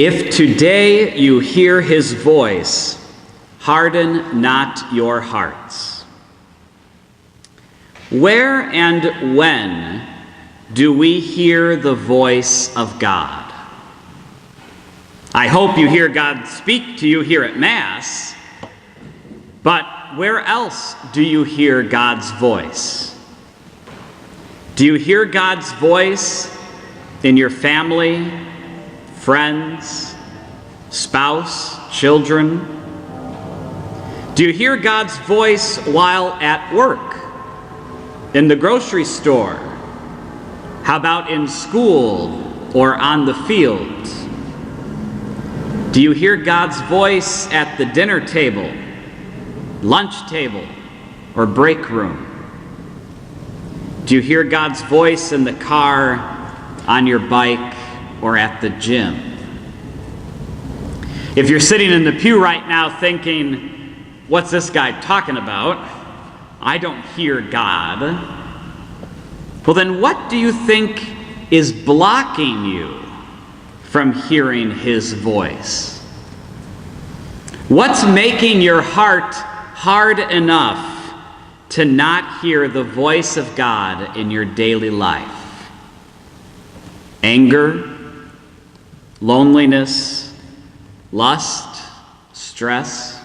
If today you hear his voice, harden not your hearts. Where and when do we hear the voice of God? I hope you hear God speak to you here at Mass, but where else do you hear God's voice? Do you hear God's voice in your family, friends, spouse, children? Do you hear God's voice while at work, in the grocery store? How about in school or on the field? Do you hear God's voice at the dinner table, lunch table, or break room? Do you hear God's voice in the car, on your bike, or at the gym? If you're sitting in the pew right now thinking, what's this guy talking about? I don't hear God. Well, then what do you think is blocking you from hearing his voice? What's making your heart hard enough to not hear the voice of God in your daily life? Anger, loneliness, lust, stress.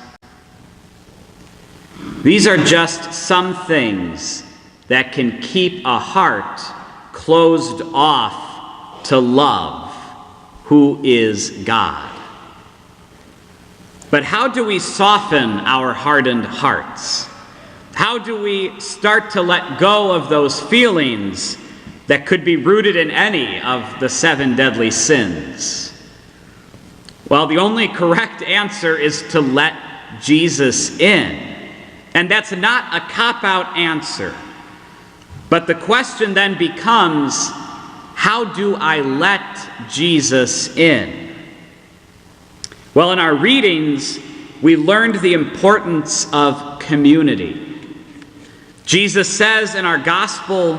These are just some things that can keep a heart closed off to love, who is God. But how do we soften our hardened hearts? How do we start to let go of those feelings that could be rooted in any of the 7 deadly sins? Well, the only correct answer is to let Jesus in. And that's not a cop-out answer. But the question then becomes, how do I let Jesus in? Well, in our readings, we learned the importance of community. Jesus says in our gospel,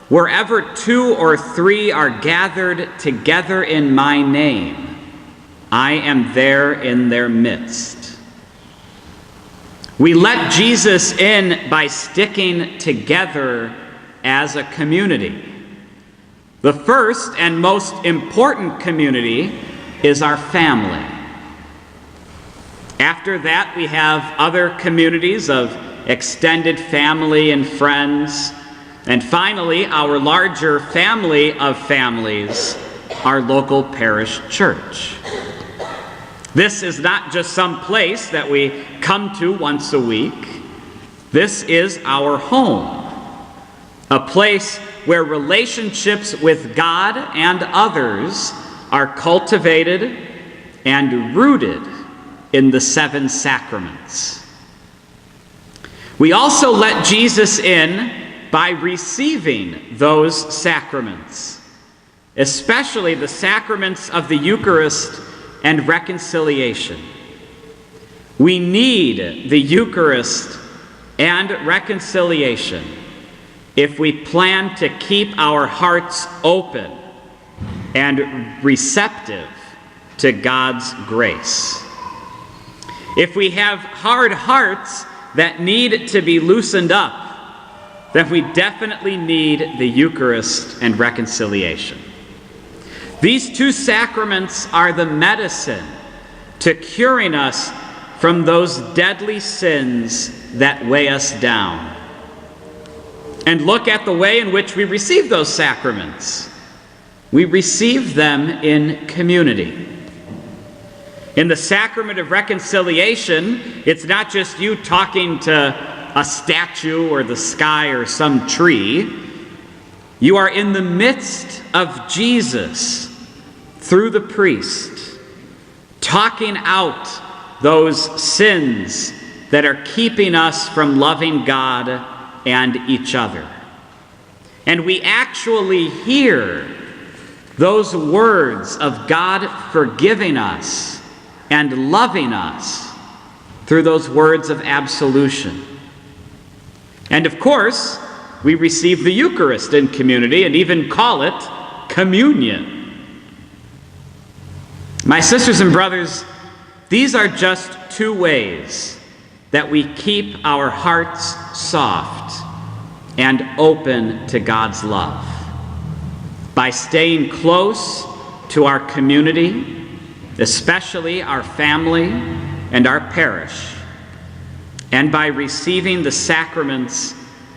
wherever 2 or 3 are gathered together in my name, I am there in their midst. We let Jesus in by sticking together as a community. The first and most important community is our family. After that, we have other communities of extended family and friends. And finally, our larger family of families, our local parish church. This is not just some place that we come to once a week. This is our home, a place where relationships with God and others are cultivated and rooted in the 7 sacraments. We also let Jesus in by receiving those sacraments, especially the sacraments of the Eucharist and reconciliation. We need the Eucharist and reconciliation if we plan to keep our hearts open and receptive to God's grace. If we have hard hearts that need to be loosened up, then we definitely need the Eucharist and reconciliation. These 2 sacraments are the medicine to curing us from those deadly sins that weigh us down. And look at the way in which we receive those sacraments. We receive them in community. In the sacrament of reconciliation, it's not just you talking to a statue or the sky or some tree. You are in the midst of Jesus through the priest, talking out those sins that are keeping us from loving God and each other. And we actually hear those words of God forgiving us and loving us through those words of absolution. And of course, we receive the Eucharist in community and even call it communion. My sisters and brothers, these are just two ways that we keep our hearts soft and open to God's love. By staying close to our community, especially our family and our parish, and by receiving the sacraments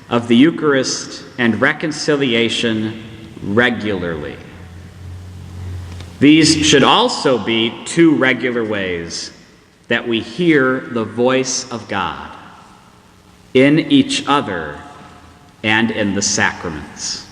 of the Eucharist and reconciliation regularly. These should also be two regular ways that we hear the voice of God in each other and in the sacraments.